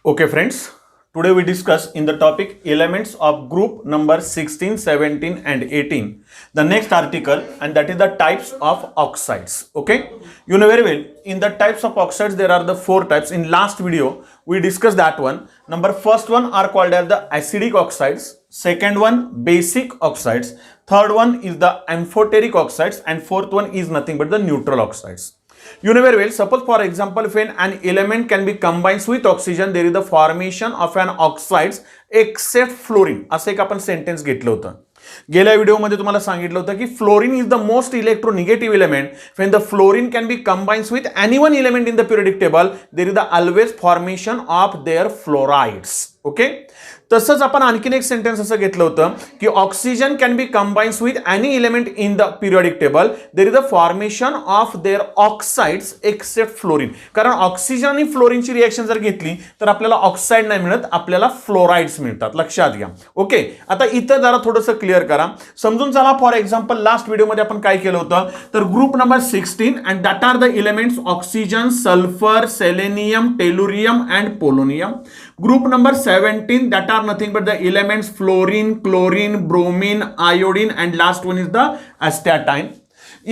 Okay, friends. Today we discuss in the topic elements of group number 16, 17 and 18. The next article, and that is the types of oxides. Okay. You know very well, in the types of oxides there are the four types. In last video we discussed that one. First one are called as the acidic oxides. Second one basic oxides. Third one is the amphoteric oxides, and fourth one is nothing but the neutral oxides. You know very well, suppose for example when an element can be combined with oxygen, there is the formation of an oxides except fluorine. असं एक आपण sentence घेतलं होतं. गेल्या व्हिडिओमध्ये तुम्हाला सांगितलं होतं की fluorine is the most electronegative element. When the fluorine can be combined with any one element in the periodic table, there is the always formation of their fluorides. Okay. तसंच आपण आणखीन एक सेंटेन्स असं घेतलं होतं की oxygen can be combined with any element in the periodic table, there is the formation of their oxides except fluorine. कारण oxygen आणि फ्लोरीनची रिएक्शन जर घेतली तर आपल्याला ऑक्साइड नाही मिळत, आपल्याला फ्लोराइड्स मिळतात. लक्षात घ्या. ओके. आता इथं जरा थोडंसं क्लिअर करा, समजून चला. फॉर एक्झाम्पल लास्ट व्हिडिओमध्ये आपण काय केलं होतं, तर group number 16 and that are the elements oxygen, sulphur, selenium, tellurium and polonium. Group number 17, that are nothing but the elements fluorine, chlorine, bromine, iodine, and last one is the astatine.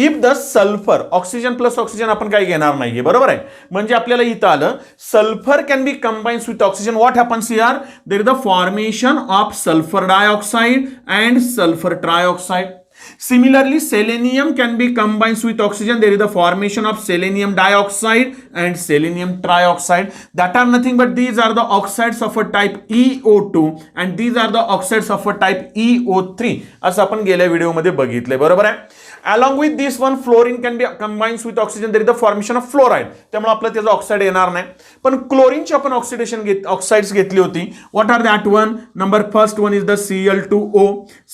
If the sulfur, oxygen plus oxygen आपण काही घेणार नाहीये, बरोबर आहे. म्हणजे आपल्याला इथं आलं sulfur can be combined with oxygen. What happens here? There is the formation of sulfur dioxide and sulfur trioxide. Similarly, selenium can be combined with oxygen. There is the formation of selenium dioxide and selenium trioxide. That are nothing but these are the oxides of a type EO2 and these are the oxides of a type EO3. असं आपण गेल्या व्हिडिओमध्ये बघितले, बरोबर आहे. Along with this one, fluorine can be combined with oxygen. There is the formation of fluoride. त्यामुळे आपल्याला त्याचं ऑक्साइड येणार नाही. पण क्लोरीनची आपण ऑक्साइड्स घेतली होती. What are that one? First one is the Cl2O.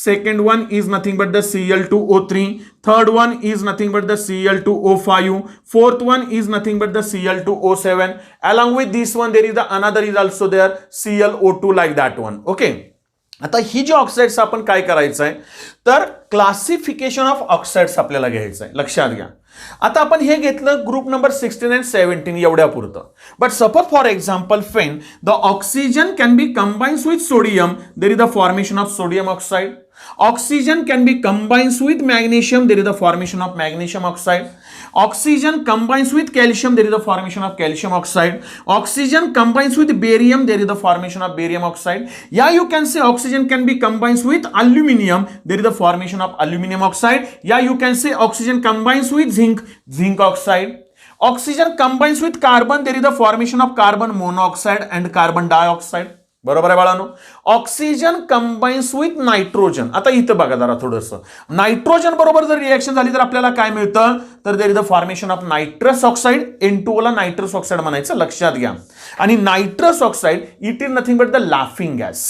Second one is nothing but the Cl2O3. Third one is nothing but the Cl2O5. Fourth one is nothing but the Cl2O7. Along with this one, there is the another is also there, ClO2, like that one. Okay. आता ही जी oxides आपण काय करायचं आहे, तर classification of oxides आपल्याला घ्यायचं आहे. लक्षात घ्या. आता आपण हे घेतलं ग्रुप नंबर 16 अँड 17 एवढ्या पुरतं. But suppose for example when the oxygen can be combined with sodium, there is the formation of sodium oxide. Oxygen can be combined with magnesium, there is the formation of magnesium oxide. Oxygen combines with calcium, there is the formation of calcium oxide. Oxygen combines with barium, there is the formation of barium oxide. Yeah, you can say oxygen can be combined with aluminium, there is the formation of aluminium oxide. Yeah, you can say oxygen combines with zinc, zinc oxide. Oxygen combines with carbon, there is the formation of carbon monoxide and carbon dioxide. बरोबर आहे बाळांनो. Oxygen combines with nitrogen. आता इथं बघा जरा थोडंसं, nitrogen बरोबर जर रिएक्शन झाली तर आपल्याला काय मिळतं, तर there is the formation of nitrous oxide. N2O ला नायट्रस ऑक्साइड म्हणायचं, लक्षात घ्या. आणि nitrous oxide it is nothing but the laughing gas.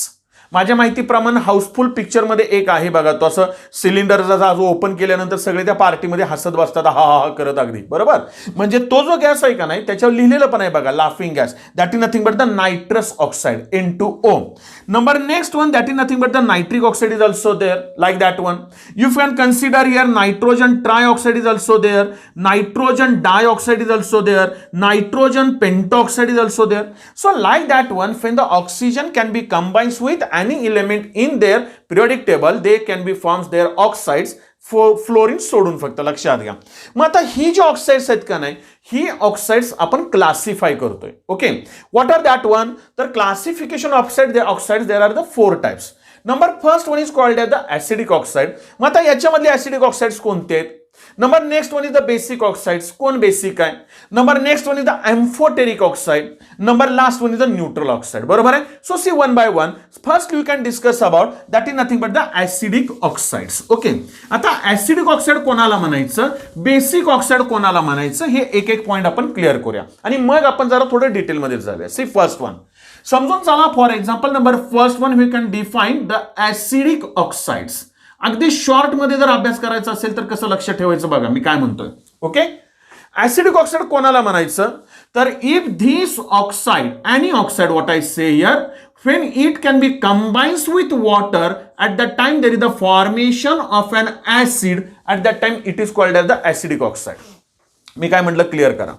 माझ्या माहितीप्रमाणे हाऊसफुल पिक्चरमध्ये एक आहे बघा, तो असं सिलेंडरचा जो ओपन केल्यानंतर सगळे त्या पार्टीमध्ये हसत बसतात, हा हा करत अगदी, बरोबर. म्हणजे तो जो गॅस आहे का नाही, त्याच्यावर लिहिलेलं पण आहे बघा, laughing gas. That is nothing but the nitrous oxide, N2O. Next one, that is nothing but the nitric oxide is also there, like that one. You can consider here nitrogen trioxide is also there, nitrogen dioxide is also there, nitrogen pentoxide is also there. So like that one, when the oxygen can be combined with any element in their periodic table, they can be forms their oxides. Fluorine सोडून फक्त, लक्षात घ्या. मग आता ही जी oxides आहेत का नाही, ही ऑक्साइड्स आपण क्लासिफाय करतोय. Okay. What are that one, तर classification oxides there are the 4 types. First one is called as the acidic oxide. मग आता याच्यामधले ऍसिडिक ऑक्साइड्स कोणते आहेत? Next one is the basic oxides. कोण बेसिक आहे? Next one is the amphoteric oxide. Last one is the neutral oxide. बरोबर आहे. So see one by one. First you can discuss about that is nothing but the acidic oxides. Okay. आता acidic oxide कोणाला म्हणायचं, basic oxide कोणाला म्हणायचं, हे एक एक पॉइंट आपण क्लिअर करूया आणि मग आपण जरा थोडं डिटेलमध्ये जाऊया. सी फर्स्ट वन समजून चला. For example first one we can define the acidic oxides. अगदी शॉर्ट मध्ये जर अभ्यास करायचा असेल तर कसं लक्ष ठेवायचं बघा मी काय म्हणतोय. ओके. ऍसिडिक ऑक्साइड कोणाला म्हणायचं, तर if this oxide, any oxide what I say here, when it can be combines with water, at that time there is the formation of an acid, at that time it is called as the acidic oxide. मी काय म्हटलं clear करा.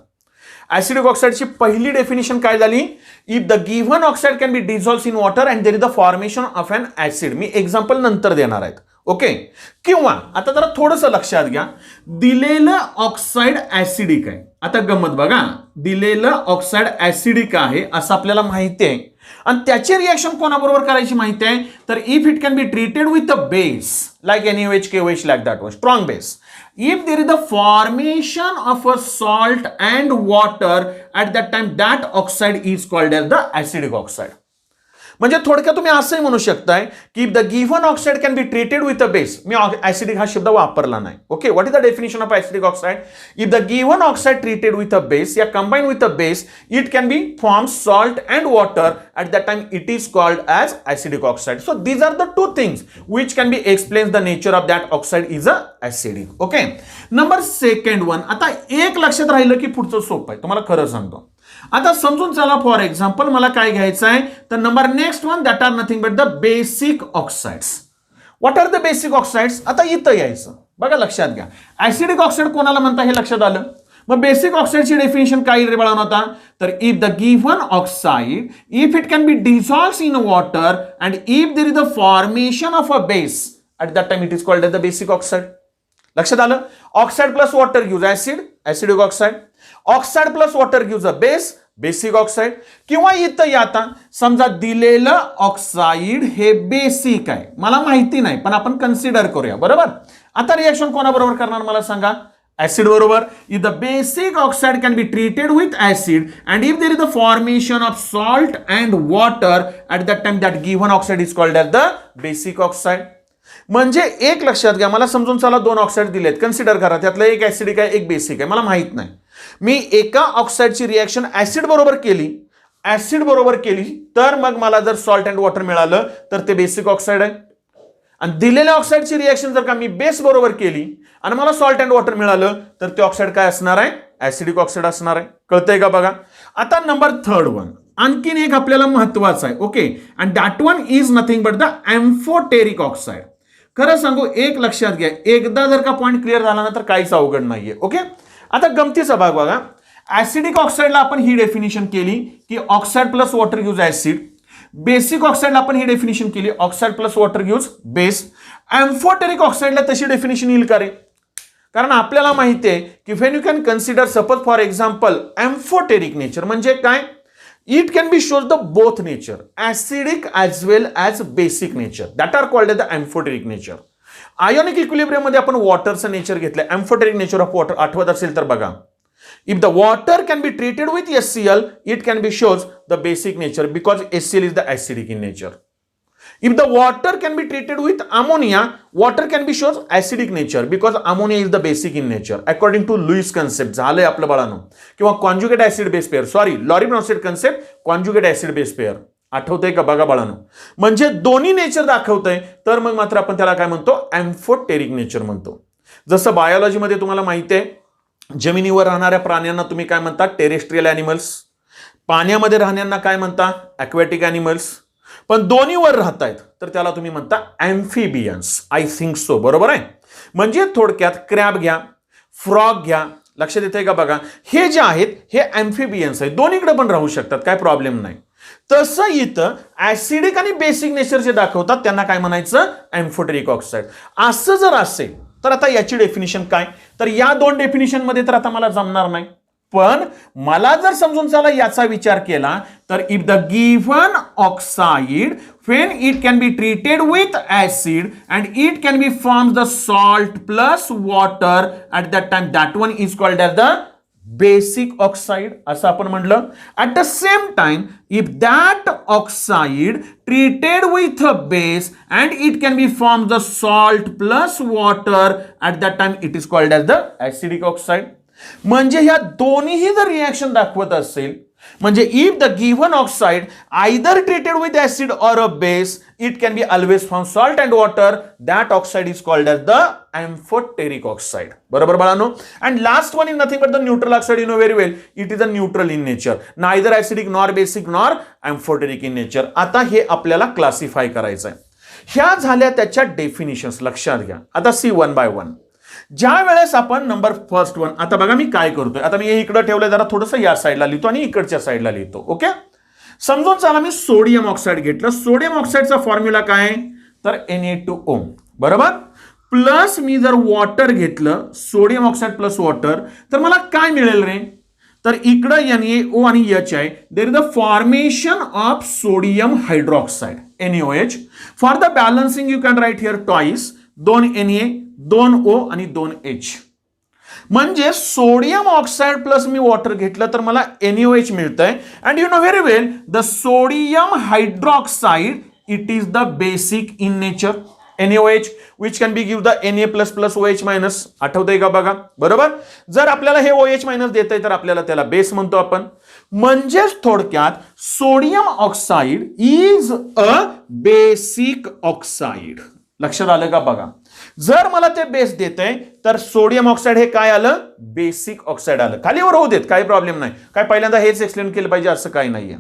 Acidic ऑक्साईडची पहिली definition काय झाली? If the given oxide can be dissolved in water and there is the formation of an acid. मी example नंतर देणार आहेत. ओके. किंवा आता जरा थोडंसं लक्षात घ्या, दिलेलं ऑक्साईड ऍसिडिक आहे. आता गंमत बघा, दिलेलं ऑक्साईड ऍसिडिक आहे असं आपल्याला माहिती आहे आणि त्याची रिएक्शन कोणाबरोबर करायची माहिती आहे? तर if it can be treated with a base like NaOH, KOH, like that one strong base. If there is the formation of a salt and water at that time, that oxide is called as the acidic oxide. म्हणजे थोडक्यात तुम्ही असंही म्हणू शकताय की the given oxide can be treated with a base. मी acidic हा शब्द वापरला नाही. Okay. What is the definition of acidic oxide? If the given oxide treated with a base या combine with a base, it can be form salt and water. At that time it is called as acidic oxide. So these are the two things which can be explain the nature of that oxide is a acidic. Okay. Number second one. आता एक लक्षात राहिलं की पुढचं सोपं आहे, तुम्हाला खरं सांगतो. आता समजून चला, फॉर एक्झाम्पल मला काय घ्यायचं आहे, तर number next one that are nothing but the basic oxides. What are the basic oxides? आता इथं यायचं बघा, लक्षात घ्या. ऍसिडिक ऑक्साइड कोणाला म्हणता हे लक्षात आलं. मग बेसिक ऑक्साइडची डेफिनेशन काय रे बाळांनो? आता तर if the given oxide, if it can be dissolved in water and if there is the formation of a base, at that time it is called as the basic oxide. लक्षात आलं. Oxide plus water gives acid, acidic oxide. Oxide plus water gives a base, basic oxide. किंवा इथं आता समजा दिलेलं oxide हे basic आहे, मला माहिती नाही पण आपण कन्सिडर करूया. बरोबर. आता रिएक्शन कोणाबरोबर करणार मला सांगा? ऍसिड बरोबर. If the basic oxide can be treated with acid and if there is the formation of salt and water, at that time that given oxide is called as the basic oxide. म्हणजे एक लक्षात घ्या, मला समजून चला दोन oxide दिलेत, consider करा. त्यातलं एक ऍसिडिक आहे, एक बेसिक आहे, मला माहित नाही. मी एका ऑक्साईडची रिएक्शन ऍसिड बरोबर केली तर मग मला जर सॉल्ट अँड वॉटर मिळालं तर ते बेसिक ऑक्साईड आहे. आणि दिलेल्या ऑक्साईडची रिएक्शन जर का मी बेस बरोबर केली आणि मला सॉल्ट अँड वॉटर मिळालं तर ते ऑक्साईड काय असणार आहे? ऍसिडिक ऑक्साईड असणार आहे. कळतंय का बघा. आता नंबर थर्ड वन, आणखीन एक आपल्याला महत्वाचं आहे. Okay. And that one is nothing but the amphoteric oxide. खरं सांगू, एक लक्षात घ्या, एकदा जर का पॉईंट क्लिअर झाला ना तर काहीच अवघड नाहीये. ओके. आता गमतीचा भाग बघा. ऍसिडिक ऑक्साईडला आपण ही डेफिनेशन केली की oxide plus water gives acid. Basic ऑक्साईडला आपण ही डेफिनेशन केली, oxide plus water gives base. Amphoteric ऑक्साईडला तशी डेफिनेशन येईल का रे? कारण आपल्याला माहिती आहे की when you can consider suppose for example amphoteric nature म्हणजे काय? It can be shows the both nature, acidic as well as basic nature, that are called as the amphoteric nature. Ionic equilibrium मध्ये आपण वॉटरचं nature घेतलं. Amphoteric nature of water आठवत असेल तर बघा. If the water can be treated with HCl, it can be shows the basic nature because HCl is the acidic in nature. If the water can be treated with ammonia, water can be shows acidic nature because ammonia is the basic in nature according to Lewis concept. झालंय आपलं बाळांनो. किंवा conjugate acid base pair, sorry Lowry Bronsted concept, conjugate acid base pair. आठवतंय का बघा बाळांनो. म्हणजे दोन्ही नेचर दाखवतंय तर मग मात्र आपण त्याला काय म्हणतो? एम्फोटेरिक नेचर म्हणतो. जसं बायोलॉजीमध्ये तुम्हाला माहिती आहे, जमिनीवर राहणाऱ्या प्राण्यांना तुम्ही काय म्हणता? Terrestrial animals. पाण्यामध्ये राहण्यांना काय म्हणता? Aquatic animals. पण दोन्हीवर राहतायत तर त्याला तुम्ही म्हणता ॲम्फिबियन्स. I think so. बरोबर आहे. म्हणजे थोडक्यात क्रॅब घ्या, फ्रॉग घ्या. लक्षात येतंय का बघा. हे जे आहेत हे ॲम्फिबियन्स आहेत, दोन्हीकडे पण राहू शकतात, काय प्रॉब्लेम नाही. तसं इथं ऍसिडिक आणि बेसिक नेचर जे दाखवतात त्यांना काय म्हणायचं? Amphoteric oxide. असं जर असेल तर आता याची डेफिनेशन काय? तर या दोन डेफिनेशन मध्ये तर आता मला जमणार नाही. पण मला जर समजून चला याचा विचार केला तर if the given oxide when it can be treated with acid and it can be forms the salt plus water, at that time that one is called as the basic oxide असं आपण म्हटलं. at the same time if that oxide treated with a base and it can be forms the salt plus water, at that time it is called as the acidic oxide. म्हणजे ह्या दोन्हीही जर reaction दाखवत असेल म्हणजे if the given oxide either treated with acid or a base, it can be always from salt and water, that oxide is called as the amphoteric oxide. बरोबर बाळांनो. And last one is nothing but the neutral oxide. You know very well it is a neutral in nature, neither acidic nor basic nor amphoteric in nature. आता हे आपल्याला classify करायचं आहे. ह्या झाल्या त्याच्या डेफिनिशन्स. लक्षात घ्या. आता सी वन बाय वन. ज्या वेळेस आपण नंबर फर्स्ट वन, आता बघा मी काय करतोय, आता मी हे इकडे ठेवलंय, जरा थोडंसं या साईडला लिहितो आणि इकडच्या साईडला लिहितो. ओके, समजून चला मी सोडियम ऑक्साईड घेतलं. सोडियम ऑक्साईडचा फॉर्म्युला काय, तर Na2O, बरोबर. प्लस मी जर वॉटर घेतलं, सोडियम ऑक्साईड प्लस वॉटर, तर मला काय मिळेल रे, तर इकडं NaO आणि H आहे. There is the formation of sodium hydroxide NaOH. For the balancing you can write here twice, 2 Na 2 O आणि 2 H. म्हणजे सोडियम ऑक्साईड प्लस मी वॉटर घेतलं तर मला NaOH मिळतंय. And you know very well the sodium hydroxide it is the basic in nature. NaOH which can be give the Na++ OH minus. आठवतंय का बघा, बरोबर. जर आपल्याला हे OH मायनस देतंय तर आपल्याला त्याला बेस म्हणतो आपण. म्हणजेच थोडक्यात sodium oxide is a basic oxide. लक्षात आलं का बघा. जर मला ते बेस देतंय तर सोडियम ऑक्साईड हे काय आलं, बेसिक ऑक्साईड आलं. खालीवर होऊ देत, काही प्रॉब्लेम नाही. काय पहिल्यांदा हेच एक्सप्लेन केलं पाहिजे असं काही नाहीये.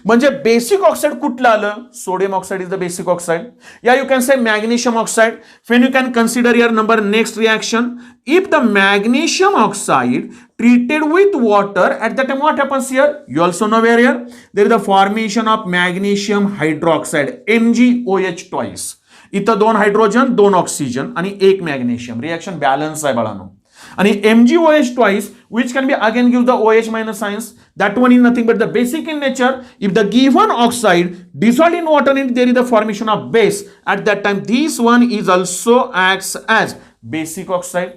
म्हणजे बेसिक ऑक्साईड कुठलं आलं, sodium oxide is the basic oxide. या you can say magnesium oxide. When you can consider your number next reaction, if the magnesium oxide treated with water at that time what happens here, you also know where here there is the formation of magnesium hydroxide MgOH twice. इथं 2 hydrogen 2 oxygen आणि 1 magnesium, reaction balance आहे बाळांनो. आणि MgOH twice which can be again give the OH minus signs, that one is nothing but the basic in nature. If the given oxide dissolved in water and there is the formation of base, at that time this one is also acts as basic oxide.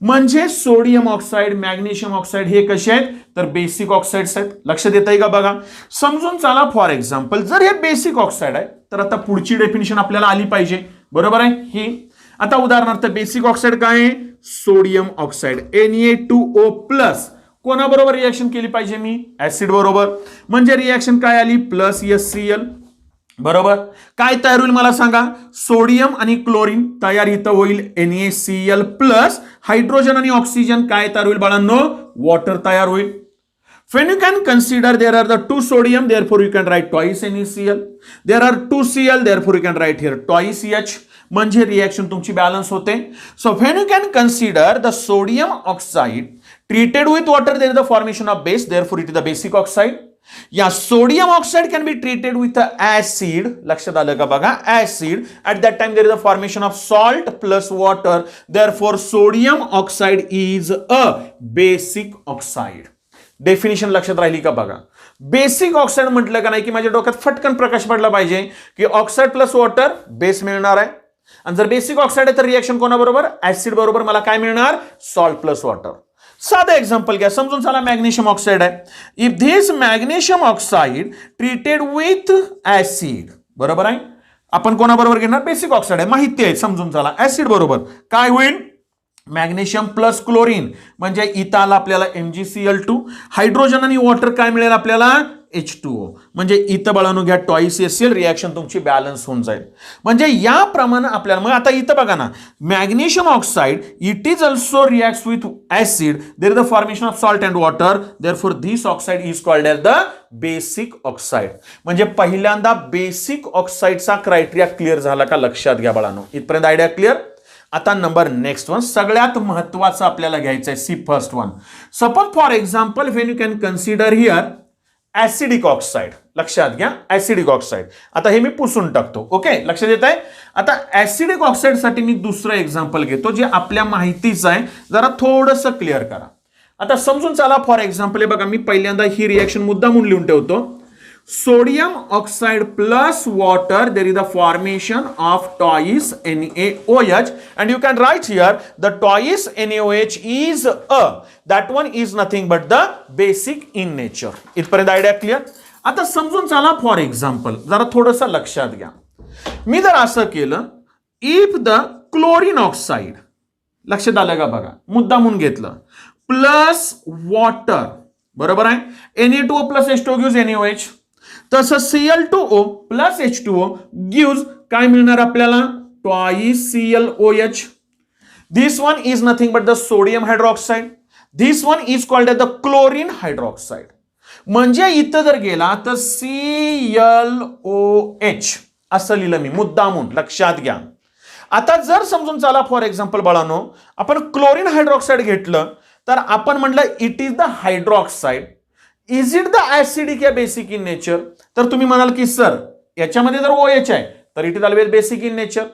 म्हणजे sodium oxide magnesium oxide हे कसे आहेत, तर basic oxides आहेत. लक्ष देताय का बघा. समजून चला, फॉर एक्झाम्पल जर हे बेसिक ऑक्साईड आहे तर आता पुढची डेफिनेशन आपल्याला आली पाहिजे, बरोबर आहे ही. आता उदाहरणार्थ बेसिक ऑक्साईड काय आहे, सोडियम ऑक्साईड Na2O प्लस कोणाबरोबर रिएक्शन केली पाहिजे मी, ऍसिड बरोबर. म्हणजे रिएक्शन काय आली, प्लस HCl, बरोबर. काय तयार होईल मला सांगा, सोडियम आणि क्लोरीन तयार इथं होईल NaCl प्लस हायड्रोजन आणि ऑक्सिजन काय तयार होईल बाळांनो, वॉटर तयार होईल. When you can consider there are the 2 sodium, therefore you can write twice NaCl. There are 2 Cl, therefore you can write here twice H. म्हणजे रिएक्शन तुमची बॅलन्स होते. So when you can consider the sodium oxide treated with water, there is the formation of base, therefore it is the basic oxide. या sodium oxide can be treated with acid. लक्षात आलं का बघा, acid. At that time there is a formation of salt plus water, therefore sodium oxide is a basic oxide. Definition लक्षात राहिली का बघा. Basic oxide म्हटलं का नाही की माझ्या डोक्यात फटकन प्रकाश पडला पाहिजे की ऑक्साइड प्लस वॉटर बेस मिळणार आहे. आणि जर बेसिक ऑक्साइड आहे तर रिएक्शन कोणाबरोबर, ऍसिड बरोबर. मला काय मिळणार, सॉल्ट प्लस वॉटर. साधं एक्झाम्पल घ्या, समजून चला. मॅग्नेशियम ऑक्साईड आहे. If this magnesium oxide treated with acid, बरोबर आहे. आपण कोणाबरोबर घेणार, बेसिक ऑक्साईड आहे, माहिती आहे. समजून चला, ऍसिड बरोबर काय होईल, मॅग्नेशियम प्लस क्लोरीन. म्हणजे इथं आला आपल्याला MgCl2, हायड्रोजन आणि वॉटर काय मिळेल आपल्याला, H2O. म्हणजे इथं बाळांनो घ्या ट्वाइस HCl, रिएक्शन तुमची बॅलन्स होऊन जाईल. म्हणजे याप्रमाणे आपल्याला, मग आता इथं बघा ना, magnesium oxide it is also reacts with acid, there is the formation of salt and water, therefore this oxide is called as the basic oxide. म्हणजे पहिल्यांदा बेसिक ऑक्साईडचा क्रायटेरिया क्लिअर झाला का, लक्षात घ्या बाळांनो. इथपर्यंत आयडिया क्लिअर. आता नंबर नेक्स्ट वन, सगळ्यात महत्वाचं आपल्याला घ्यायचं आहे, see first one. Suppose for example when you can consider here acidic oxide. लक्षात घ्या, ऍसिडिक ऑक्साइड. आता हे मी पुसून टाकतो. ओके, लक्षात येत आहे. आता ऍसिडिक ऑक्साइड साठी मी दुसरं एक्झाम्पल घेतो जे आपल्या माहितीचं आहे, जरा थोडंसं क्लिअर करा. आता समजून चला, फॉर एक्झाम्पल बघा, मी पहिल्यांदा ही रिएक्शन मुद्दामून लिहून ठेवतो. Sodium oxide plus water, there is the formation of twice NaOH, and you can write here the twice NaOH is that one is nothing but the basic in nature. इथपर्यंत idea clear. आता समजून चला, for example जरा थोडंसं लक्षात घ्या. मी जर असं केलं, इफ द क्लोरीन ऑक्साईड, लक्षात आलं का बघा, मुद्दामून घेतलं, प्लस वॉटर, बरोबर आहे. Na2O plus H2O gives NaOH. तसं Cl2O प्लस H2O गिव्स काय मिळणार आपल्याला, twice ClOH. This one is nothing but the sodium hydroxide. This one is called as the chlorine hydroxide. म्हणजे इथं जर गेला तर ClOH असं लिहिलं मी मुद्दामून, लक्षात घ्या. आता जर समजून चला फॉर एक्झाम्पल बाळांनो, आपण क्लोरीन हायड्रॉक्साईड घेतलं तर आपण म्हटलं it is the hydroxide. Is it the acidic या बेसिक इन नेचर? तर तुम्ही म्हणाल की सर याच्यामध्ये जर OH आहे तर it is always basic in nature.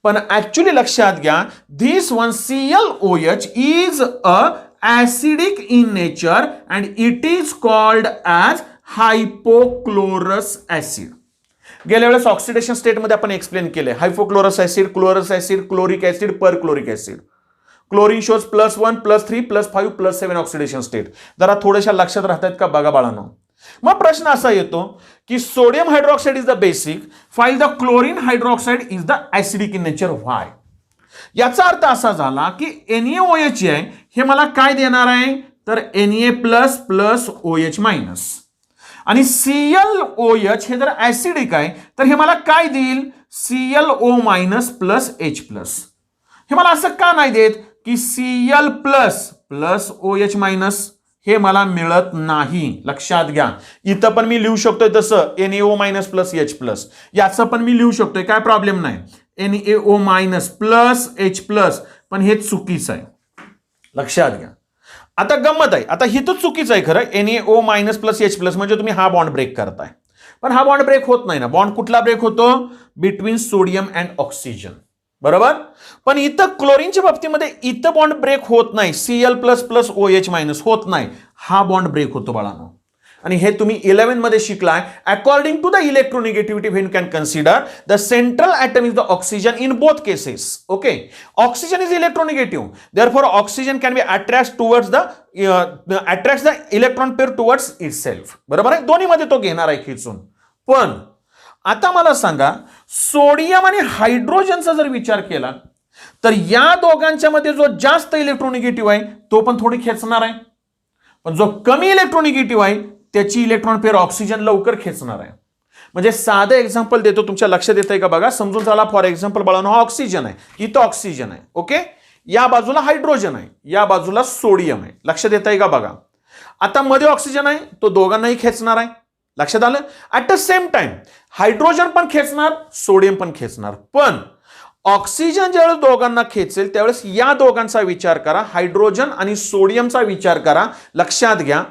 पण ऍक्च्युली लक्षात घ्या, this one ClOH is a acidic in nature and it is called as hypochlorous acid. गेल्या वेळेस ऑक्सिडेशन स्टेटमध्ये आपण एक्सप्लेन केले hypochlorous acid, chlorous acid, chloric acid, perchloric acid. Chlorine shows +1, +3, +5, +7 oxidation state. जरा थोड्याशा लक्षात राहतात का बघा बाळांनो. मग प्रश्न असा येतो की sodium hydroxide is the basic, while the chlorine hydroxide is the acidic in nature. Why? याचा अर्थ असा झाला की NaOH आहे हे मला काय देणार आहे तर Na++ OH- आणि ClOH हे जर ऍसिडिक आहे तर हे मला काय देईल ClO- H+. हे मला असं का नाही देत की Cl++ OH- हे मला मिळत नाही. लक्षात घ्या, इथं पण मी लिहू शकतोय तसं NaO- H+. याचं पण मी लिहू शकतोय, काय प्रॉब्लेम नाही. NaO- H+, पण हे चुकीचं आहे. लक्षात घ्या. आता गंमत आहे, आता ही तर चुकीचं आहे खरं. NaO- H+ म्हणजे तुम्ही हा बॉन्ड ब्रेक करताय, पण हा बॉन्ड ब्रेक होत नाही ना. बॉन्ड कुठला ब्रेक होतो? बिटवीन सोडियम अँड ऑक्सिजन, बरोबर. पण इथं क्लोरीनच्या बाबतीमध्ये इथं बॉन्ड ब्रेक होत नाही. Cl++ OH- होत नाही, हा बॉन्ड ब्रेक होतो बाळांनो. आणि हे तुम्ही 11 मध्ये शिकलाय. According to the electronegativity when can consider the central atom is the oxygen in both cases. Okay, oxygen is electronegative, therefore oxygen can be attract towards the electron pair towards itself. बरोबर आहे, दोन्ही मध्ये तो घेणार आहे खिचून. पण आता मला सांगा, सोडियम आणि हायड्रोजनचा जर विचार केला तर या दोघांच्या मध्ये जो जास्त इलेक्ट्रोनिगेटिव्ह आहे तो पण थोडी खेचणार आहे, पण जो कमी इलेक्ट्रोनिगेटिव्ह आहे त्याची इलेक्ट्रॉन पेअर ऑक्सिजन लवकर खेचणार आहे. म्हणजे साधं एक्झाम्पल देतो, तुमच्या लक्षात येतंय का बघा, समजून झाला. फॉर एक्झाम्पल बाळांनो, हा ऑक्सिजन आहे, इथं ऑक्सिजन आहे. ओके, या बाजूला हायड्रोजन आहे, या बाजूला सोडियम आहे. लक्षात येतंय का बघा. आता मध्ये ऑक्सिजन आहे, तो दोघांनाही खेचणार आहे. लक्षात आलं. At the same time hydrogen पण खेचणार, सोडियम पण खेचणार. पण ऑक्सिजन ज्यावेळेस दोघांना खेचेल त्यावेळेस या दोघांचा विचार करा, हायड्रोजन आणि सोडियमचा विचार करा. लक्षात घ्या,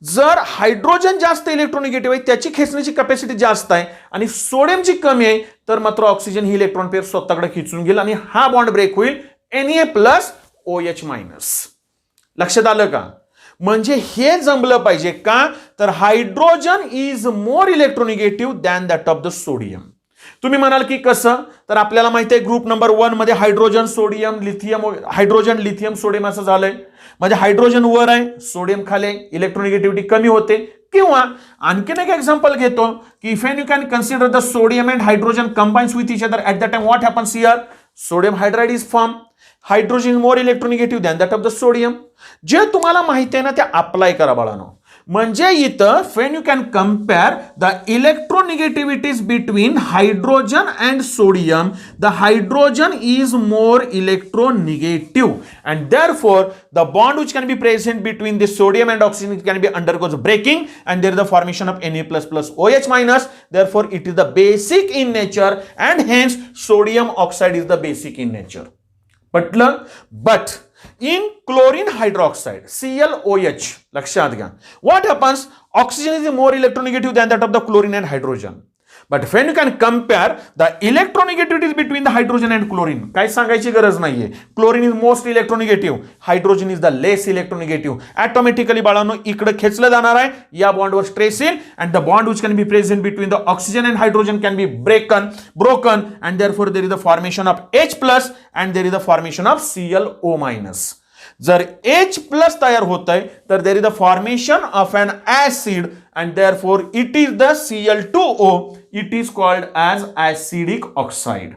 जर हायड्रोजन जास्त इलेक्ट्रोनिगेटिव्ह आहे, त्याची खेचण्याची कॅपॅसिटी जास्त आहे, आणि सोडियमची कमी आहे, तर मात्र ऑक्सिजन ही इलेक्ट्रॉन पेअर स्वतःकडे खिचून घेईल आणि हा बॉन्ड ब्रेक होईल Na+OH-. लक्षात आलं का. म्हणजे हे जमलं पाहिजे का, तर hydrogen is more electronegative than that of the sodium. तुम्ही म्हणाल की कसं, तर आपल्याला माहिती आहे ग्रुप नंबर 1 मध्ये hydrogen sodium lithium, hydrogen lithium sodium असं झालंय. म्हणजे हायड्रोजन वर आहे, सोडियम खाली, इलेक्ट्रोनिगेटिव्हिटी कमी होते. किंवा आणखीन एक एक्झाम्पल घेतो की if you can consider the sodium and hydrogen combines with each other at the time, what happens here, sodium hydride is form. Hydrogen more electronegative than that of the sodium. जे तुम्हाला माहिती आहे ना ते apply करा बाळांनो. म्हणजे इथं when you can compare the electronegativities between hydrogen and sodium, the hydrogen is more electronegative and therefore the bond which can be present between the sodium and oxygen can be undergoes breaking and there is the formation of Na++OH-. Therefore it is the basic in nature and hence sodium oxide is the basic in nature. But in chlorine hydroxide ClOH, लक्षात घ्या, what happens, oxygen is more electronegative than that of the chlorine and hydrogen. But when you can compare the electronegativities between the hydrogen and chlorine, काय सांगायची गरज नाहीये. Chlorine is most electronegative, hydrogen is the less electronegative. Automatically बाळांनो इकडे खेचलं जाणार आहे, या बॉन्डवर स्ट्रेस येईल and the bond which can be present between the oxygen and hydrogen can be broken and therefore there is the formation of H+ and there is the formation of ClO-. जर H+ तयार होत आहे तर there is the formation of an acid and therefore it is the Cl2O. It is called as acidic oxide.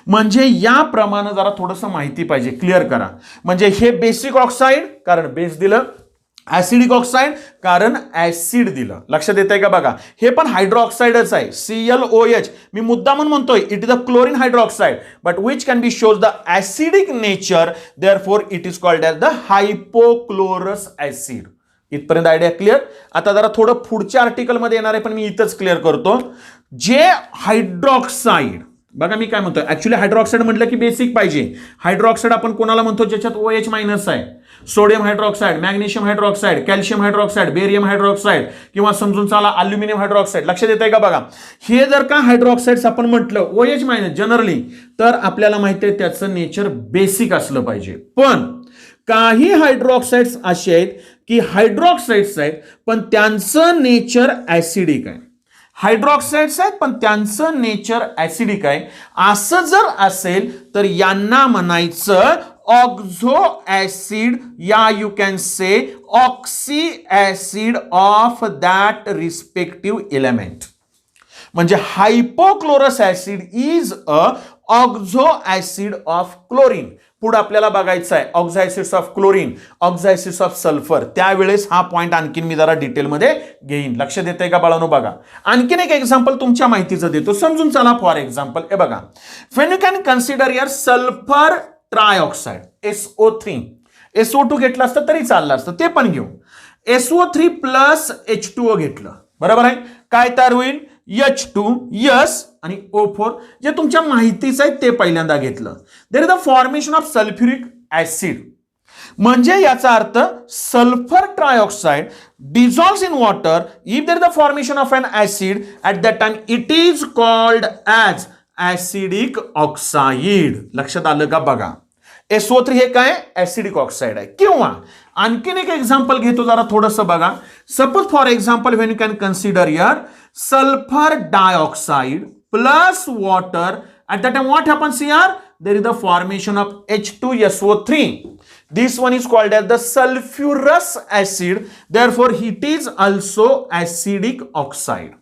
म्हणजे या प्रमाणे जरा थोडंसं माहिती पाहिजे, क्लिअर करा. म्हणजे हे बेसिक ऑक्साइड कारण बेस दिलं, ऍसिडिक ऑक्साइड कारण ऍसिड दिलं. लक्षात येतंय का बघा. हे पण हायड्रोऑक्साइडच आहे, ClOH. मी मुद्दा म्हणून म्हणतोय it is the chlorine hydroxide but which can be shows the acidic nature, therefore it is called as the hypochlorous acid. इथपर्यंत आयडिया क्लिअर. आता जरा थोडं पुढच्या आर्टिकलमध्ये येणार आहे पण मी इथंच क्लिअर करतो. जे हायड्रॉक्साइड बघा मी काय म्हणतोय, ऍक्च्युली हायड्रॉक्साईड म्हटलं की बेसिक पाहिजे. हायड्रॉक्साईड आपण कोणाला म्हणतो ज्याच्यात OH मायनस आहे. Sodium hydroxide, magnesium hydroxide, calcium hydroxide, barium hydroxide किंवा समजून चाला अल्युमिनियम हायड्रॉक्साईड. लक्षात येत आहे का बघा, हे जर का हायड्रॉक्साईड्स आपण म्हटलं OH मायनस जनरली, तर आपल्याला माहिती आहे त्याचं नेचर बेसिक असलं पाहिजे. पण काही हायड्रॉक्साईड्स असे आहेत की हायड्रॉक्साईड्स आहेत पण त्यांचं नेचर ऍसिडिक आहे. हायड्रॉक्साईड्स आहेत पण त्यांचं नेचर ऍसिडिक आहे. असं जर असेल तर यांना म्हणायचं ऑक्झो ऍसिड या you can say oxy acid of that respective element. म्हणजे hypochlorous acid is a oxo acid of chlorine. पुढे आपल्याला बघायचं आहे oxo acids of chlorine, oxo acids of sulphur. त्यावेळेस हा पॉइंट आणखीन मी जरा डिटेलमध्ये घेईन. लक्ष देते का बाळांनो? बघा आणखीन एक एक्झाम्पल तुमच्या माहितीचं देतो, समजून चला. फॉर एक्झाम्पल हे बघा, when you can consider your sulphur trioxide SO3. SO2 घेतलं असतं तरी चाललं असतं, ते पण घेऊ. SO3 प्लस H2O घेतलं, बरोबर आहे. काय तयार होईल? H2S आणि O4, जे तुमच्या माहितीचं आहे ते पहिल्यांदा घेतलं. There is the formation of sulphuric acid. म्हणजे याचा अर्थ sulphur trioxide dissolves in water if there is the formation of an acid. At that time it is called as acidic oxide. लक्षात आलं का? बघा SO3 हे काय? ऍसिडिक ऑक्साइड आहे. किंवा आणखीन एक एक्झाम्पल घेतो जरा थोडंसं बघा. Suppose for example when you can consider your sulfur dioxide plus water, at that time what happens here? There is the formation of H2SO3. This one is called as the sulfurous acid, therefore it is also acidic oxide.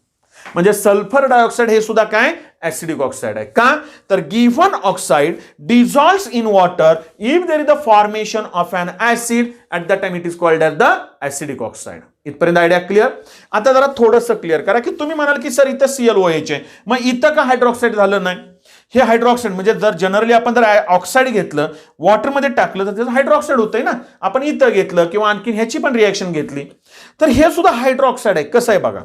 म्हणजे sulphur dioxide हे सुद्धा काय? Acidic oxide आहे. का? तर given oxide dissolves in water if there is the formation of an acid, at the time it is called as the acidic oxide. इथपर्यंत idea clear? आता जरा थोडंसं क्लिअर करा की तुम्ही म्हणाल की सर इथं ClOH आहे, मग इथं का हायड्रॉक्साईड झालं नाही? हे हायड्रॉक्साईड म्हणजे जर जनरली आपण जर ऑक्साईड घेतलं वॉटरमध्ये टाकलं तर त्याचं हायड्रॉक्साईड होतंय ना. आपण इथं घेतलं किंवा आणखीन ह्याची पण रिएक्शन घेतली तर हे सुद्धा हायड्रॉक्साईड आहे. कसं आहे बघा,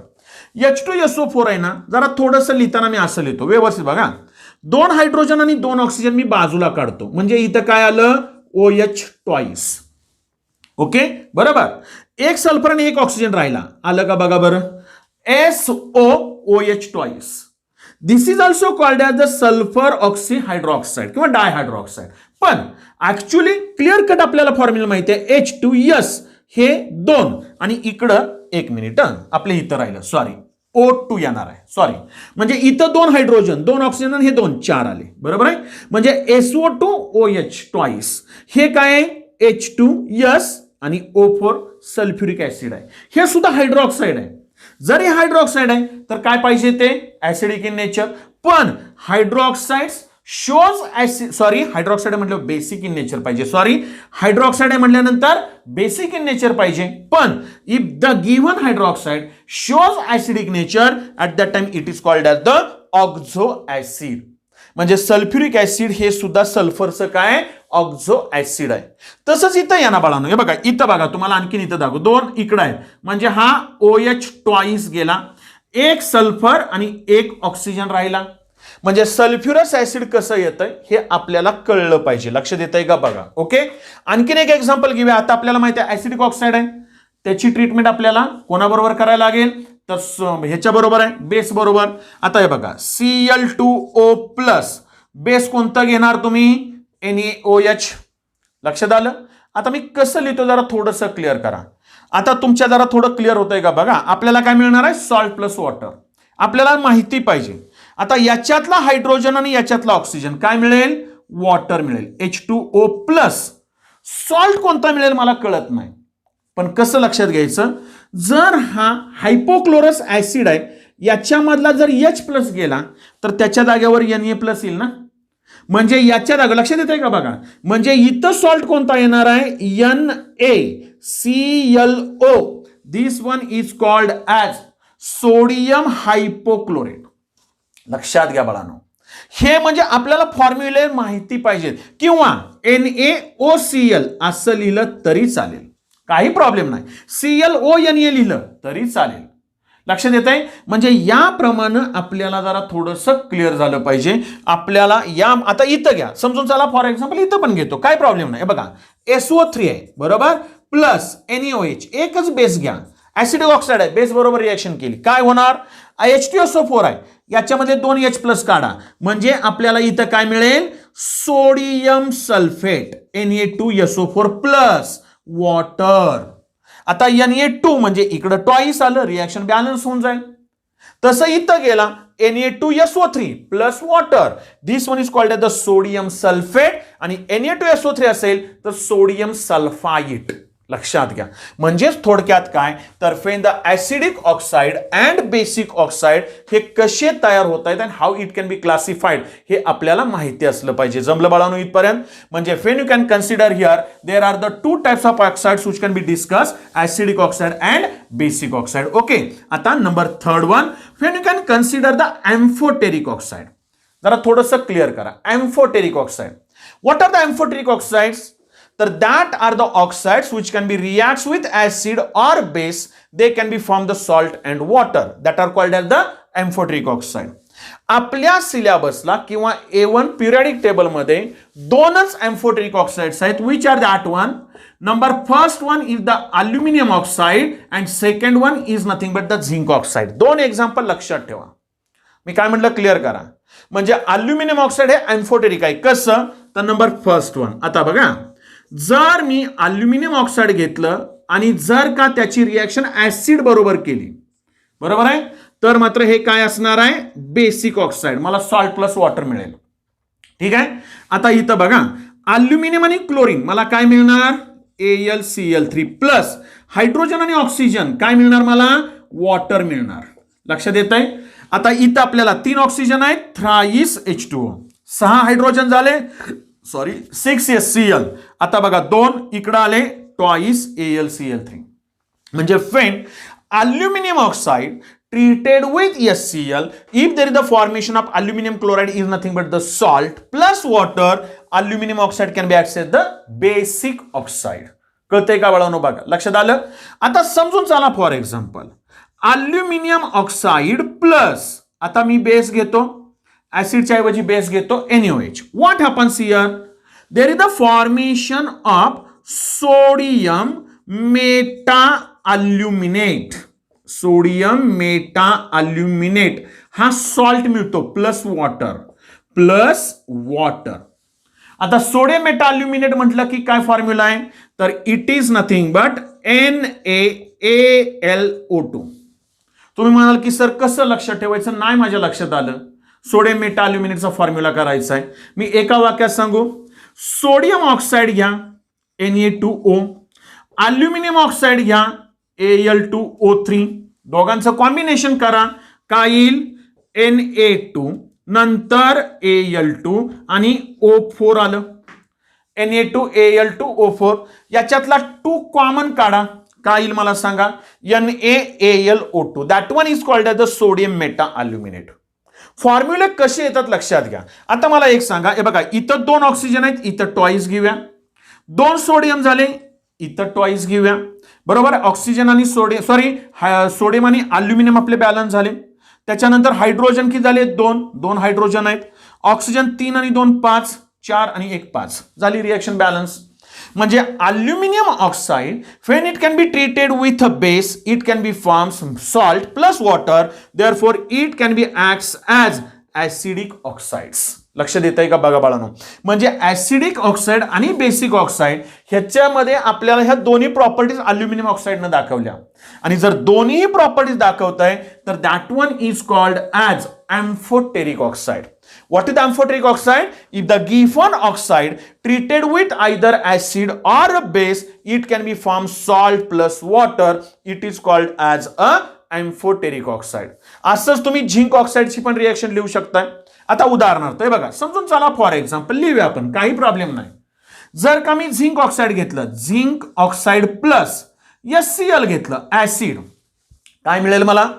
H2SO4 आहे ना, जरा थोडंसं लिहिताना मी असं लिहितो व्यवस्थित बघा. 2 हायड्रोजन आणि 2 ऑक्सिजन मी बाजूला काढतो, म्हणजे इथं काय आलं? OH twice. ओके बरोबर. एक सल्फर आणि एक ऑक्सिजन राहिला, आलं का बघा बरं? SOOH twice. This is also called as the sulphur oxy hydroxide किंवा डायहायड्रॉक्साइड. पण ऍक्च्युली क्लिअर कट आपल्याला फॉर्म्युला माहिती आहे. H2S हे 2 आणि इकडं 1 मिनिट आपले इथं राहिलं, सॉरी O2 येणार आहे, सॉरी. म्हणजे इथं 2 हायड्रोजन 2 ऑक्सिजन आणि हे 2 4 आले, बरोबर आहे. म्हणजे SO2OH ट्वाइस हे काय? H2S आणि O4 सल्फ्युरिक ऍसिड आहे. हे सुद्धा हायड्रॉक्साइड आहे. जर हे हायड्रॉक्साइड आहे तर काय पाहिजे? ते ऍसिडिक इन नेचर. पण hydroxides shows acid, sorry hydroxide म्हटलं बेसिक इन नेचर पाहिजे, सॉरी हायड्रॉक्साइड म्हटल्यानंतर बेसिक इन नेचर पाहिजे. पण if the given hydroxide shows acidic nature, at that time it is called as the oxo acid. म्हणजे sulphuric acid हे सुद्धा सल्फरचं काय? ऑक्झो acid आहे. तसंच इथं या ना बाळांनो, हे बघा इथं बघा, तुम्हाला आणखीन इथं दाखवू, 2 इकडं आहेत म्हणजे हा OH ट्वाइस गेला, एक सल्फर आणि एक ऑक्सिजन राहिला. म्हणजे सल्फ्युरस ऍसिड कसं येतंय हे आपल्याला कळलं पाहिजे. लक्ष देताय का? बघा. ओके आणखीन एक एक्झाम्पल घेऊया. आता आपल्याला माहिती आहे ऍसिडिक ऑक्साइड आहे, त्याची ट्रीटमेंट आपल्याला कोणाबरोबर करायला लागेल? तर ह्याच्या बरोबर आहे, बेस बरोबर. आता हे बघा Cl2O प्लस, बेस कोणता घेणार तुम्ही? NaOH. लक्षात आलं? आता मी कसं लिहितो जरा थोडंसं क्लिअर करा. आता तुमच्या जरा थोडं क्लिअर होतंय का? बघा आपल्याला काय मिळणार आहे? Salt plus water. आपल्याला माहिती पाहिजे. आता याच्यातला हायड्रोजन आणि याच्यातला ऑक्सिजन काय मिळेल? वॉटर मिळेल, H2O प्लस. सॉल्ट कोणता मिळेल मला कळत नाही, पण कसं लक्षात घ्यायचं? जर हा हायपोक्लोरस ऍसिड आहे याच्यामधला जर H प्लस गेला तर त्याच्या जागेवर Na प्लस येईल ना. म्हणजे याच्या जागा लक्षात येत आहे का? बघा म्हणजे इथं सॉल्ट कोणता येणार आहे? NaClO. This one is called as sodium hypochlorate. लक्षात घ्या बाळांनो, हे म्हणजे आपल्याला फॉर्म्युले माहिती पाहिजे. किंवा NaOCl असं लिहिलं तरी चालेल, काही प्रॉब्लेम नाही. ClO Na लिहिलं तरी चालेल. लक्षात येत आहे? म्हणजे याप्रमाणे आपल्याला जरा थोडंसं क्लिअर झालं पाहिजे. आपल्याला या आता इथं घ्या समजून चला. फॉर एक्झाम्पल इथं पण घेतो, काय प्रॉब्लेम नाही. बघा SO3 आहे बरोबर, प्लस NaOH, एकच बेस घ्या, ऍसिडिक ऑक्साईड आहे, बेस बरोबर रिएक्शन केली, काय होणार? H2SO4 आहे, याच्यामध्ये 2 H प्लस काढा, म्हणजे आपल्याला इथं काय मिळेल? Sodium sulphate Na2SO4 plus water. आता Na2 म्हणजे इकडं टॉईस आलं, रिएक्शन बॅलन्स होऊन जाईल. तसं इथं गेला Na2SO3 plus water, this one is called the sodium sulphate, आणि Na2SO3 असेल तर सोडियम सल्फाइट. लक्षात घ्या. म्हणजेच थोडक्यात काय तर friend, the acidic oxide and basic oxide हे कसे तयार होत आहेत and how it can be classified हे आपल्याला माहिती असलं पाहिजे. जमलं बाळांनो इथपर्यंत? म्हणजे friend you can consider here there are the two types of oxides which can be discuss, acidic oxide and basic oxide. Okay, आता number third one, friend you can consider the amphoteric oxide. जरा थोडंसं clear करा. Amphoteric oxide, what are the amphoteric oxides? तर that are the oxides which can be reacts with acid or base, they can be form the salt and water, that are called as the amphoteric oxide. आपल्या सिलेबसला किंवा A1 periodic table मध्ये दोनच amphoteric oxides आहेत. Which are that one? Number first one is the aluminium oxide and second one is nothing but the zinc oxide. दोन example लक्षात ठेवा. मी काय म्हटलं क्लिअर करा. म्हणजे अल्युमिनियम ऑक्साइड हे एम्फोटेरिक आहे. कसं? तर नंबर फर्स्ट वन, आता बघा, जर मी अल्युमिनियम ऑक्साइड घेतलं आणि जर का त्याची रिएक्शन ऍसिड बरोबर केली, बरोबर आहे, तर मात्र हे काय असणार आहे? Basic oxide. मला सॉल्ट प्लस वॉटर मिळेल. ठीक आहे. आता इथं बघा, अल्युमिनियम आणि क्लोरीन मला काय मिळणार? AlCl3 प्लस हायड्रोजन आणि ऑक्सिजन काय मिळणार? मला वॉटर मिळणार. लक्षात येत आहे? आता इथं आपल्याला 3 ऑक्सिजन आहेत, थ्राईस H2O, 6 हायड्रोजन झाले, सॉरी 6SCl. आता बघा 2 इकडे आले, ट्वाइस AlCl3. म्हणजे friend, aluminium oxide treated with HCl, if there is the formation of aluminum chloride is nothing but the salt plus water, aluminum oxide can be acted as the basic oxide. कळतंय का बाळांनो? बघा लक्षात आलं. आता समजून चला. For example aluminium oxide plus, आता मी बेस घेतो, ऍसिडच्या ऐवजी बेस घेतो NaOH. What happens here? There is the formation of sodium meta aluminate. Sodium meta aluminate हा सॉल्ट मिळतो प्लस वॉटर, प्लस वॉटर. आता सोडियम मेटा अल्युमिनेट म्हटलं की काय फॉर्म्युला आहे? तर it is nothing but NaAlO2. तुम्ही म्हणाल की सर कसं लक्षात ठेवायचं? नाही माझ्या लक्षात आलं. सोडियम मेटा अल्युमिनेटचा फॉर्म्युला करायचा आहे. मी एका वाक्यात सांगू. सोडियम ऑक्साइड घ्या Na2O, अल्युमिनियम ऑक्साइड घ्या Al2O3, दोघांचं कॉम्बिनेशन करा, काय येईल? Na2 नंतर Al2 आणि O4 आलं. Na2Al2O4, याच्यातला 2 कॉमन काढा, काय येईल मला सांगा? NaAlO2. That one is called as the sodium meta aluminate. फॉर्म्युले कसे येतात लक्षात घ्या. आता मला एक सांगा, हे बघा इथं 2 ऑक्सिजन आहेत, इथं ट्वाइस घेऊया. 2 सोडियम झाले, इथं ट्वाइस घेऊया. बरोबर, ऑक्सिजन आणि सोडियम आणि अल्युमिनियम आपले बॅलन्स झाले. त्याच्यानंतर हायड्रोजन किती झाले? 2 हायड्रोजन आहेत. ऑक्सिजन 3 आणि 2 5, 4 आणि 1 5 झाली रिएक्शन बॅलन्स. म्हणजे aluminium oxide when it can be treated with a base, it can be forms salt plus water, therefore it can be acts as acidic oxides. लक्षात येतंय का? बघा बाळांनो, म्हणजे ऍसिडिक ऑक्साइड आणि बेसिक ऑक्साइड ह्याच्यामध्ये आपल्याला ह्या दोन्ही प्रॉपर्टीज अल्युमिनियम ऑक्साइडनं दाखवल्या. आणि जर दोन्ही प्रॉपर्टीज दाखवताय तर that one is called as amphoteric oxide. What is the amphoteric oxide? If the given oxide treated with either acid or a base, it can be formed salt plus water. It is called as a amphoteric oxide. असंच तुम्ही zinc ऑक्साइडची पण reaction लिहू शकता. आता उदाहरणार्थ बघा, समजून चला. फॉर एक्झाम्पल लिहूया आपण, काही प्रॉब्लेम नाही. जर का मी झिंक ऑक्साइड घेतलं, झिंक ऑक्साइड प्लस HCl घेतलं ऍसिड, काय मिळेल मला?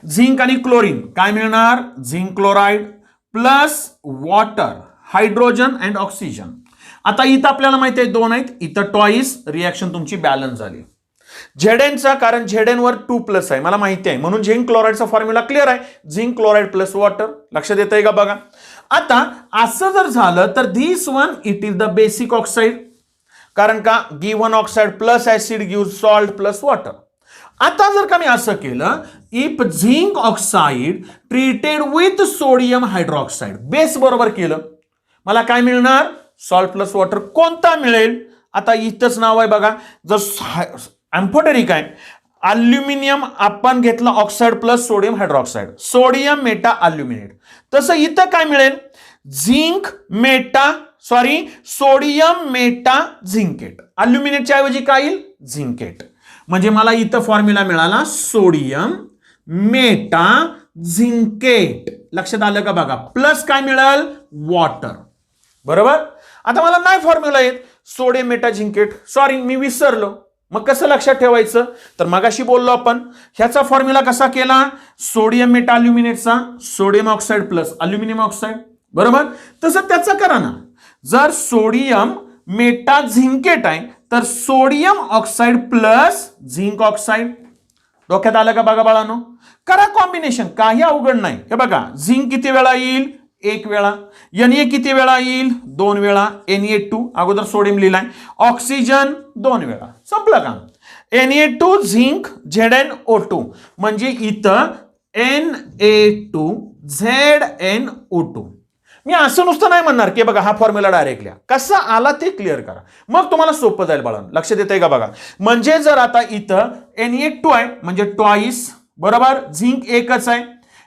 झिंक आणि क्लोरीन काय मिळणार? Zinc chloride plus water, hydrogen and oxygen. आता इथं आपल्याला माहिती आहे 2 आहेत, इथं ट्वाइस, रिएक्शन तुमची बॅलन्स झाली. Zn चा, कारण Zn वर 2+ आहे मला माहिती आहे, म्हणून झिंक क्लोराईडचा फॉर्म्युला क्लिअर आहे, झिंक क्लोराईड प्लस वॉटर. लक्षात येतंय का बघा. आता असं जर झालं तर this one it is the basic oxide, कारण का given oxide plus acid give salt plus water. आता जर का मी असं केलं, if zinc oxide treated with sodium hydroxide, base बरोबर केलं, मला काय मिळणार, सॉल्ट प्लस वॉटर. कोणता मिळेल, आता इथंच नाव आहे बघा, जर एम्फोटेरिक आहे, अल्युमिनियम आपण घेतलं oxide plus sodium hydroxide, sodium meta aluminate. तसं इथं काय मिळेल, झिंक मेटा सोडियम मेटा झिंकेट. अल्युमिनेटच्या ऐवजी काय येईल, झिंकेट. म्हणजे मला इथं फॉर्म्युला मिळाला सोडियम मेटा झिंकेट. लक्षात आलं का बघा, प्लस काय मिळेल, वॉटर. बरोबर. आता मला नाही फॉर्म्युला येत सोडियम मेटा झिंकेट, सॉरी मी विसरलो. मग कसं लक्षात ठेवायचं, तर मगाशी बोललो आपण, ह्याचा फॉर्म्युला कसा केला, सोडियम मेटा अल्युमिनेटचा sodium oxide plus aluminium oxide. बरोबर. तसं त्याचा करा ना, जर सोडियम मेटा झिंकेट आहे तर sodium oxide plus zinc oxide. डोक्यात आलं का बघा बाळांनो, करा कॉम्बिनेशन, काही अवघड नाही. हे बघा, झिंक किती वेळा येईल, 1 वेळा. Na किती वेळा येईल, 2 वेळा. Na2 अगोदर सोडियम लिहिलाय, ऑक्सिजन 2 वेळा, संपलं काम. Na2 झिंक ZnO2, म्हणजे इथं Na2 ZnO2. मी असं नुसतं नाही म्हणणार की बघा हा फॉर्म्युला डायरेक्ट लिहा, कसा आला ते क्लिअर करा, मग तुम्हाला सोपं जाईल बाळांनो. लक्षात येतंय का बघा, म्हणजे जर आता इथं Na2 आहे म्हणजे ट्वाईस, बरोबर, झिंक एकच आहे,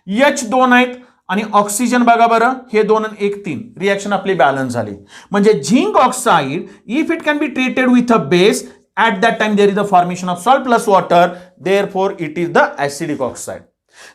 H2 आहेत आणि ऑक्सिजन बघा बरं, हे 2 आणि 1 3, रिएक्शन आपली बॅलन्स झाली. म्हणजे zinc oxide if it can be treated with a base at that time there is the formation of salt plus water, therefore it is the acidic oxide.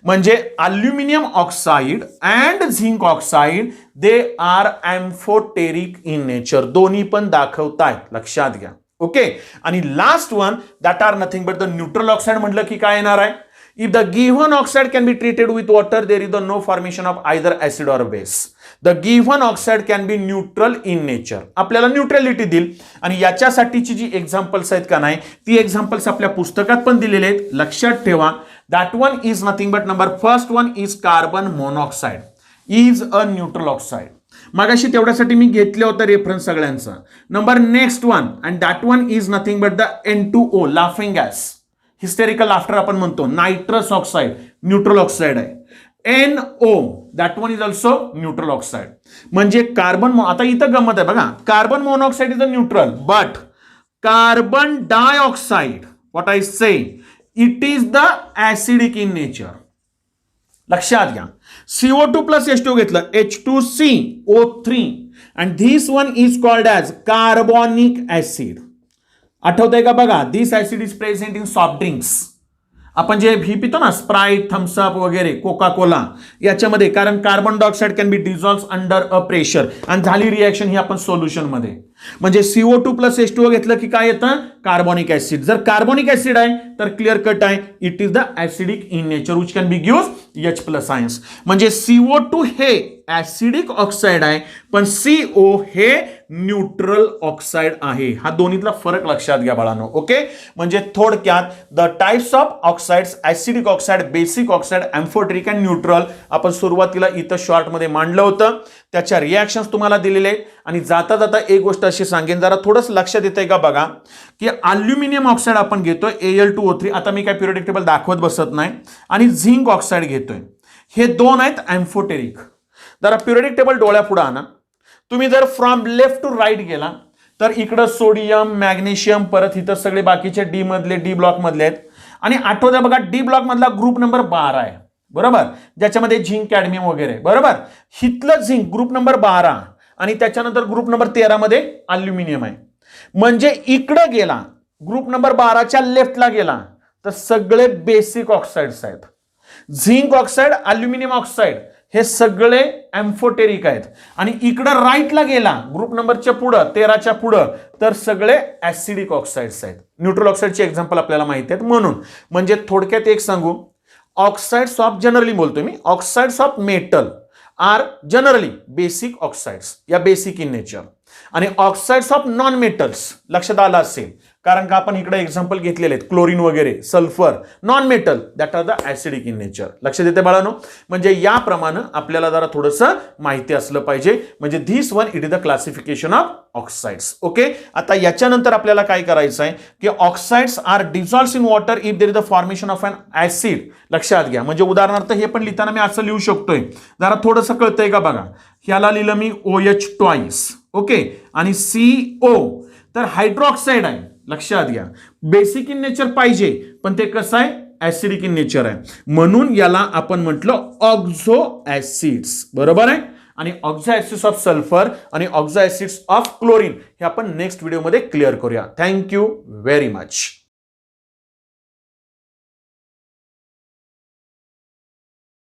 म्हणजे aluminium oxide and zinc oxide they are amphoteric in nature, दोन्ही पण दाखवतायत, लक्षात घ्या. Okay. आणि last one that are nothing but the neutral oxide. म्हटलं की काय येणार आहे, if the given oxide can be treated with water there is the no formation of either acid or base. The given oxide can be neutral in nature, आपल्याला neutrality देईल. आणि याच्यासाठीची जी examples आहेत का नाही, ती एक्झाम्पल्स आपल्या पुस्तकात पण दिलेले आहेत, लक्षात ठेवा. That one is nothing but number first one is carbon monoxide is a neutral oxide. मगाशी तेवढ्यासाठी मी घेतले होतं रेफरन्स सगळ्यांचा. Number next one and that one is nothing but the N2O laughing gas, hysterical laughter आपण म्हणतो, nitrous oxide neutral oxide आहे. NO that one is also neutral oxide. म्हणजे carbon, आता इथं गंमत आहे बघा, carbon monoxide is a neutral but carbon dioxide what I say it is the acidic in nature. लक्षात घ्या, CO2 प्लस H2 घेतलं, H2CO3 and this one is called as कार्बॉनिक acid. आठवतंय का बघा, this acid is present in soft drinks. आपण जे ही पितो ना, स्प्राईट, थम्सअप वगैरे, कोका कोला, याच्यामध्ये, कारण carbon dioxide can be dissolve under a pressure आणि झाली रिएक्शन ही आपण सोल्युशन मध्ये. म्हणजे CO2 प्लस H2O घेतलं की काय येतं, कार्बॉनिक ऍसिड. जर कार्बॉनिक ऍसिड आहे तर क्लिअर कट आहे, it is the acidic in nature which can B give H plus ions. म्हणजे CO2 हे ऍसिडिक ऑक्साईड आहे पण CO हे न्यूट्रल ऑक्साईड आहे. हा दोन्हीतला फरक लक्षात घ्या बाळांनो. ओके. म्हणजे थोडक्यात the types of oxides, acidic oxide, basic oxide, amphoteric and neutral, आपण सुरुवातीला इथं शॉर्ट मध्ये मांडलं होतं. त्याच्या रिएक्शन्स तुम्हाला दिलेले आहेत. आणि जाता जाता एक गोष्ट अशी सांगेन, जरा थोडंसं लक्षात येतंय का बघा, की अल्युमिनियम ऑक्साईड आपण घेतोय Al2O3, आता मी काय पिरियोडिक टेबल दाखवत बसत नाही, आणि झिंक ऑक्साईड घेतोय, हे दोन आहेत एम्फोटेरिक. जरा पिरियोडिक टेबल डोळ्या पुढे आणा. तुम्ही जर फ्रॉम लेफ्ट टू राईट गेला तर इकडं सोडियम, मॅग्नेशियम, परत इथं सगळे बाकीचे डी मधले, डी ब्लॉक मधले आहेत. आणि आठवत्या बघा, डी ब्लॉक मधला ग्रुप नंबर 12 आहे, बरोबर, ज्याच्यामध्ये झिंक, कॅडमियम वगैरे, बरोबर. हिथलं झिंक ग्रुप नंबर 12 आणि त्याच्यानंतर ग्रुप नंबर 13 मध्ये अल्युमिनियम आहे. म्हणजे इकडं गेला, ग्रुप नंबर 12च्या लेफ्टला गेला तर सगळे बेसिक ऑक्साइड्स आहेत. झिंक ऑक्साईड, अल्युमिनियम ऑक्साईड हे सगळे एम्फोटेरिक आहेत. आणि इकडं राईटला गेला, ग्रुप नंबरच्या पुढं, 13च्या पुढं, तर सगळे ऍसिडिक ऑक्साइड्स आहेत. न्यूट्रल ऑक्साईडचे एक्झाम्पल आपल्याला माहिती आहेत. म्हणून म्हणजे थोडक्यात एक सांगू, ऑक्साइड्स ऑफ, जनरली बोलतोय मी, oxides of metal are generally basic oxides या बेसिक इन नेचर. आणि ऑक्साइड्स ऑफ नॉन मेटल्स, लक्षात आलं असेल, कारण का आपण इकडे एक्झाम्पल घेतलेले आहेत क्लोरीन वगैरे, sulphur, non metal that are the acidic in nature. लक्षात येते बाळांनो. म्हणजे याप्रमाणे आपल्याला जरा थोडंसं माहिती असलं पाहिजे. म्हणजे this one it is the classification of oxides. Okay. आता याच्यानंतर आपल्याला काय करायचं आहे की oxides are dissolved in water if there is the formation of an acid. लक्षात घ्या. म्हणजे उदाहरणार्थ हे पण लिहिताना मी असं लिहू शकतोय, जरा थोडंसं कळतंय का बघा. ह्याला लिहिलं मी OH ट्वाइस. ओके. आणि CO तर हायड्रोक्साईड आहे. लक्षात घ्या. बेसिक इन नेचर पाहिजे पण ते कसं आहे ऍसिडिक इन नेचर आहे, म्हणून याला आपण म्हटलं ऑक्झो ऍसिड्स. बरोबर आहे. आणि ऑक्झो ऍसिड्स ऑफ सल्फर आणि ऑक्झो ऍसिड्स ऑफ क्लोरीन हे आपण नेक्स्ट व्हिडिओमध्ये क्लिअर करूया. Thank you very much.